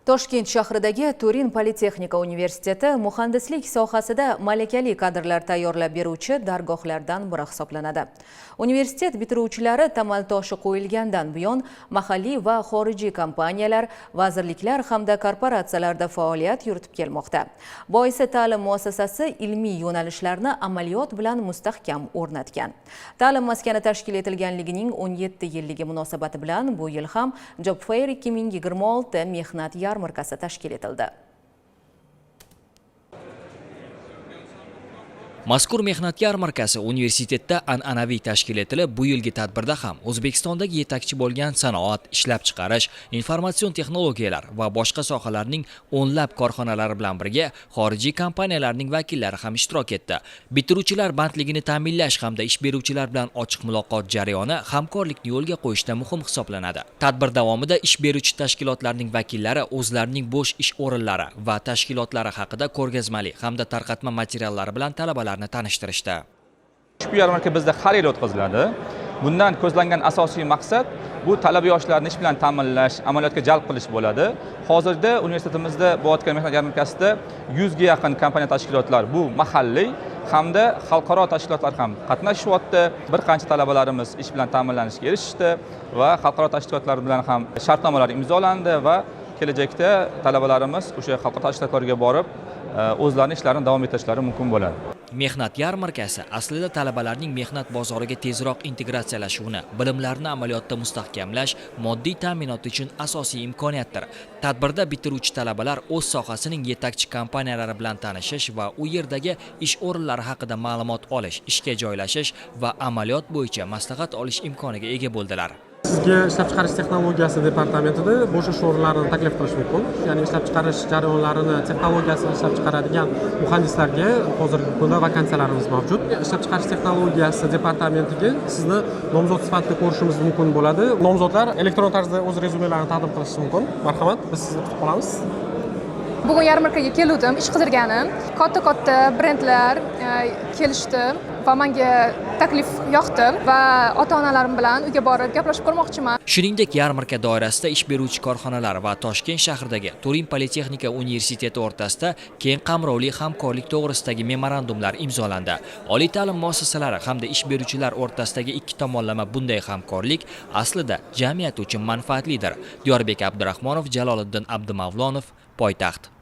Toshkent shahridagi Turin Politexnika universiteti muhandislik sohasida malakali kadrlar tayyorlab beruvchi dargohlardan biri hisoblanadi. Universitet bitiruvchilari tamal toshi qo'yilgandan buyon mahalliy va xorijiy kompaniyalar, vazirliklar hamda korporatsiyalarda faoliyat yuritib kelmoqda. Boisi ta'lim muassasasi ilmiy yo'nalishlarni amaliyot bilan mustahkam o'rnatgan. Ta'lim maskani tashkil etilganligining 17 yilligi munosabati bilan bu yil ham Job Fair 2026 mehnat yarmarkasi tashkil etildi. Mazkur mehnat yarmarkasi universitetda an'anaviy tashkil etilib, bu yilgi tadbirda ham O'zbekistondagi yetakchi bo'lgan sanoat, ishlab chiqarish, informatsion texnologiyalar va boshqa sohalarning o'nlab korxonalari bilan birga xorijiy kompaniyalarning vakillari ham ishtirok etdi. Bitiruvchilar bandligini ta'minlash hamda ish beruvchilar bilan ochiq muloqot jarayoni hamkorlikni yo'lga qo'yishda muhim hisoblanadi. Tadbir davomida ish beruvchi tashkilotlarning vakillari o'zlarining bo'sh ish o'rinlari va tashkilotlari haqida ko'rgazmali hamda tarqatma materiallari bilan talabalar tanishtirishdi. Ushbu yarmarka bizda har yil o'tkaziladi. Bundan ko'zlangan asosiy maqsad bu talaba yoshlarni ish bilan ta'minlash, amaliyotga jalb qilish bo'ladi. Hozirda universitetimizda bo'layotgan mehnat yarmarkasida 100 ga yaqin kompaniya tashkilotlar, bu mahalliy hamda xalqaro tashkilotlar ham qatnashyapti. Bir qancha talabalarimiz ish bilan ta'minlanishga erishishdi va xalqaro tashkilotlar bilan ham shartnomalar imzolandi va kelajakda talabalarimiz o'sha xalqaro tashkilotlarga borib o'zlarining ishlarini davom ettirishlari mumkin bo'ladi. Mehnat yarmarkasi aslida talabalarning mehnat bozoriga tezroq integratsiyalashuvini, bilimlarini amaliyotda mustahkamlash, moddiy ta'minot uchun asosiy imkoniyatdir. Tadbirda bitiruvchi talabalar o'z sohasining yetakchi kompaniyalari bilan tanishish va u yerdagi ish o'rinlari haqida ma'lumot olish, ishga joylashish va amaliyot bo'yicha maslahat olish imkoniga ega bo'ldilar. Sizga ishlab chiqarish texnologiyasi departamentida bo'sh ish o'rinlarini taklif qilish mumkin. Ya'ni ishlab chiqarish jarayonlarini, texnologiyasini ishlab chiqaradigan muhandislarga hozirgi kunda vakansiyalarimiz mavjud. Ishlab chiqarish texnologiyasi departamentiga sizni nomzod sifatida ko'rishimiz mumkin bo'ladi. Nomzodlar elektron tarzda o'z rezumelarini taqdim qilishi mumkin. Marhamat, biz sizni kutib qolamiz. Bugun yarmarkaga keldim, ish qidirganim. Katta brendlar kelishdi va menga taklif yoqdi va ota-onalarim bilan uyga borib gaplashib ko'rmoqchiman. Shuningdek, yarmarka doirasida ish beruvchi korxonalar va Toshkent shahridagi Turin Politexnika universiteti o'rtasida keng qamrovli hamkorlik to'g'risidagi memorandumlar imzolandi. Oliy ta'lim muassasalari hamda ish beruvchilar o'rtasidagi ikki tomonlama bunday hamkorlik aslida jamiyat uchun manfaatlidir. Diyorbek Abdurahmonov, Jaloliddin Abdumavlonov, Poytaxt.